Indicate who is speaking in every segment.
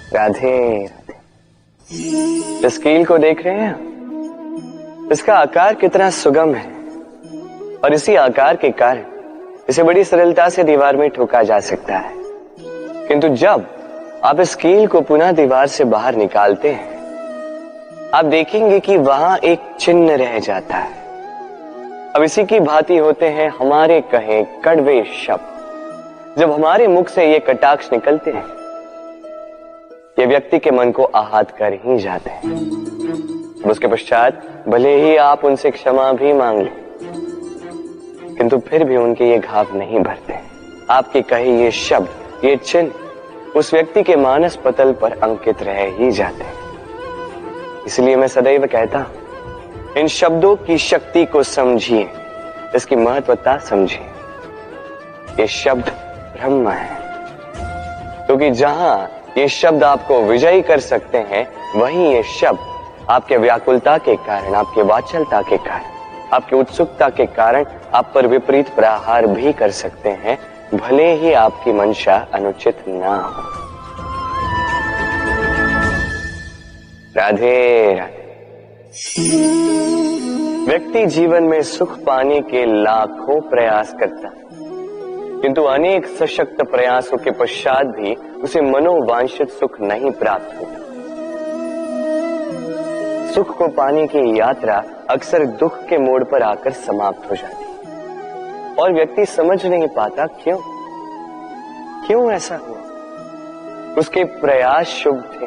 Speaker 1: राधे राधे। इस कील को देख रहे हैं? इसका आकार कितना सुगम है और इसी आकार के कारण इसे बड़ी सरलता से दीवार में ठोका जा सकता है। किंतु जब आप इस कील को पुनः दीवार से बाहर निकालते हैं, आप देखेंगे कि वहां एक चिन्ह रह जाता है। अब इसी की भांति होते हैं हमारे कहे कड़वे शब्द। जब हमारे मुख से ये कटाक्ष निकलते हैं, ये व्यक्ति के मन को आहत कर ही जाते हैं। उसके पश्चात भले ही आप उनसे क्षमा भी मांग लें, किंतु फिर भी उनके ये घाव नहीं भरते। आपके कहे ये शब्द, ये चिन्ह उस व्यक्ति के मानस पटल पर अंकित रह ही जाते हैं। इसलिए मैं सदैव कहता हूं, इन शब्दों की शक्ति को समझिए, इसकी महत्वता समझिए। ये शब्द ब्रह्म है, क्योंकि जहां ये शब्द आपको विजयी कर सकते हैं, वहीं ये शब्द आपके व्याकुलता के कारण, आपके वाचलता के कारण, आपकी उत्सुकता के कारण आप पर विपरीत प्रहार भी कर सकते हैं, भले ही आपकी मंशा अनुचित ना हो। राधे राधे। व्यक्ति जीवन में सुख पाने के लाखों प्रयास करता है, किंतु अनेक सशक्त प्रयासों के पश्चात भी उसे मनोवांछित सुख नहीं प्राप्त होता। सुख को पाने की यात्रा अक्सर दुख के मोड़ पर आकर समाप्त हो जाती है और व्यक्ति समझ नहीं पाता क्यों ऐसा हुआ। उसके प्रयास शुभ थे,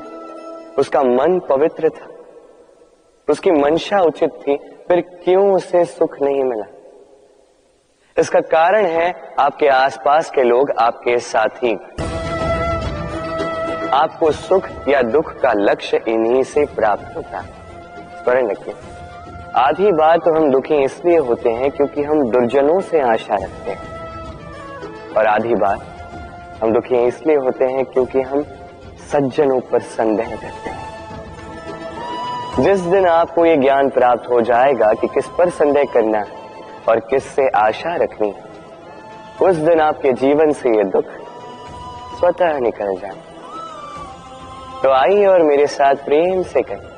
Speaker 1: उसका मन पवित्र था, उसकी मंशा उचित थी, फिर क्यों उसे सुख नहीं मिला? इसका कारण है आपके आसपास के लोग, आपके साथी। आपको सुख या दुख का लक्ष्य इन्हीं से प्राप्त होता है। स्मरण रखिए, आधी बार तो हम दुखी इसलिए होते हैं क्योंकि हम दुर्जनों से आशा रखते हैं, और आधी बार हम दुखी इसलिए होते हैं क्योंकि हम सज्जनों पर संदेह करते हैं। जिस दिन आपको ये ज्ञान प्राप्त हो जाएगा कि किस पर संदेह करना है और किस से आशा रखनी है, उस दिन आपके जीवन से ये दुख स्वतः निकल जाए। तो आइए और मेरे साथ प्रेम से कहें,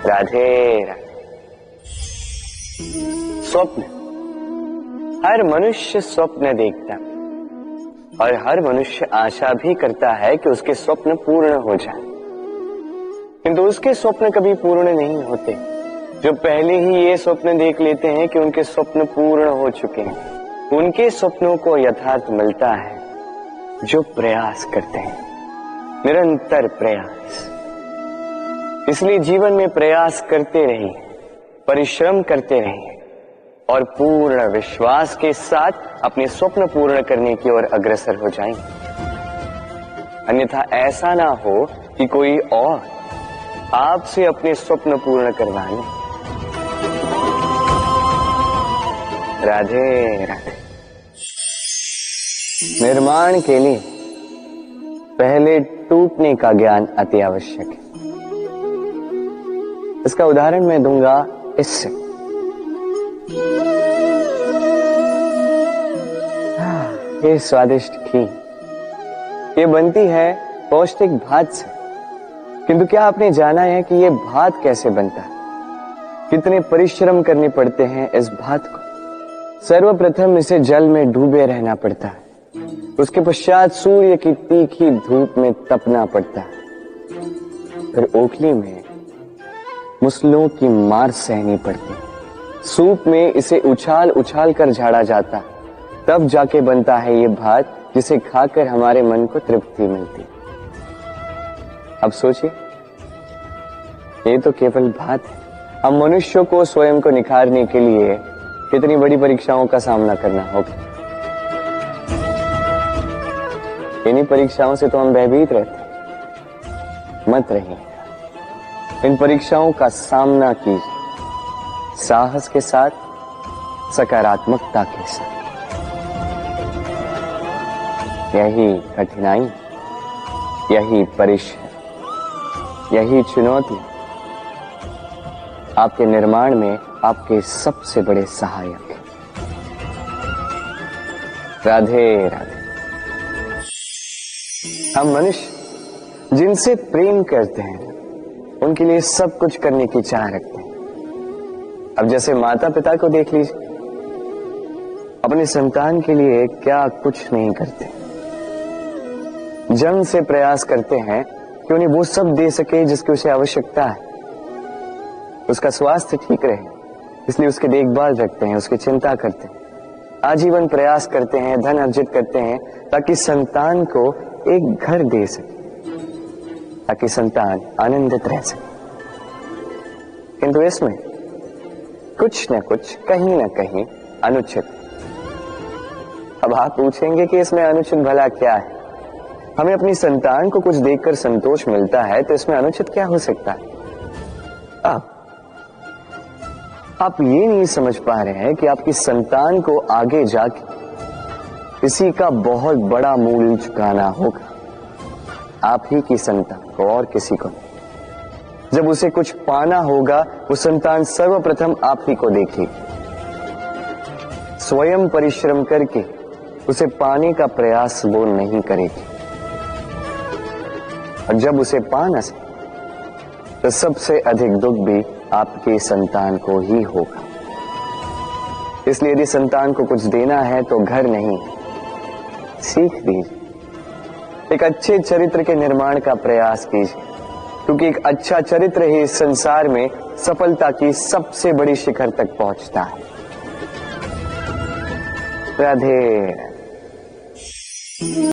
Speaker 1: राधे राधे। स्वप्न, हर मनुष्य स्वप्न देखता है और हर मनुष्य आशा भी करता है कि उसके स्वप्न पूर्ण हो जाए, किंतु उसके स्वप्न कभी पूर्ण नहीं होते। जो पहले ही ये स्वप्न देख लेते हैं कि उनके स्वप्न पूर्ण हो चुके हैं, उनके स्वप्नों को यथार्थ मिलता है जो प्रयास करते हैं, निरंतर प्रयास। इसलिए जीवन में प्रयास करते रहिए, परिश्रम करते रहिए और पूर्ण विश्वास के साथ अपने स्वप्न पूर्ण करने की ओर अग्रसर हो जाएंगे। अन्यथा ऐसा ना हो कि कोई और आपसे अपने स्वप्न पूर्ण करवाए। राधे राधे। निर्माण के लिए पहले टूटने का ज्ञान अति आवश्यक है। इसका उदाहरण मैं दूंगा इससे। ये स्वादिष्ट खीर, ये बनती है पौष्टिक भात से, किंतु क्या आपने जाना है कि ये भात कैसे बनता है? कितने परिश्रम करने पड़ते हैं इस भात को। सर्वप्रथम इसे जल में डूबे रहना पड़ता है, उसके पश्चात सूर्य की तीखी धूप में तपना पड़ता है, फिर ओखली में मुसलों की मार सहनी पड़ती है, सूप में इसे उछाल उछाल कर झाड़ा जाता है, तब जाके बनता है ये भात जिसे खाकर हमारे मन को तृप्ति मिलती। अब सोचिए, ये तो केवल भात है। हम मनुष्यों को स्वयं को निखारने के लिए कितनी बड़ी परीक्षाओं का सामना करना होगा। इन्हीं परीक्षाओं से तो हम भयभीत रहते। मत रहिए, इन परीक्षाओं का सामना कीजिए साहस के साथ, सकारात्मकता के साथ। यही कठिनाई, यही परिश्रम, यही चुनौती आपके निर्माण में आपके सबसे बड़े सहायक हैं। राधे राधे। हम मनुष्य जिनसे प्रेम करते हैं उनके लिए सब कुछ करने की चाह रखते हैं। अब जैसे माता पिता को देख लीजिए, अपने संतान के लिए क्या कुछ नहीं करते, जन्म से प्रयास करते हैं कि उन्हें वो सब दे सके जिसकी उसे आवश्यकता है, उसका स्वास्थ्य ठीक रहे, इसलिए उसकी देखभाल रखते हैं, उसकी चिंता करते हैं, आजीवन प्रयास करते हैं, धन अर्जित करते हैं ताकि संतान को एक घर दे सके, ताकि संतान आनंदित रह सके। किंतु इसमें कुछ न कुछ, कहीं ना कहीं अनुचित। अब आप पूछेंगे कि इसमें अनुचित भला क्या है? हमें अपनी संतान को कुछ देखकर संतोष मिलता है तो इसमें अनुचित क्या हो सकता है? आप ये नहीं समझ पा रहे हैं कि आपकी संतान को आगे जाके इसी का बहुत बड़ा मूल्य चुकाना होगा, आप ही की संतान को और किसी को नहीं। जब उसे कुछ पाना होगा वो संतान सर्वप्रथम आप ही को देखेगी, स्वयं परिश्रम करके उसे पाने का प्रयास वो नहीं करेगी, और जब उसे पा न सके तो सबसे अधिक दुख भी आपके संतान को ही होगा। इसलिए यदि संतान को कुछ देना है तो घर नहीं, सीख दीजिए, एक अच्छे चरित्र के निर्माण का प्रयास कीजिए, क्योंकि एक अच्छा चरित्र ही इस संसार में सफलता की सबसे बड़ी शिखर तक पहुंचता है। राधे।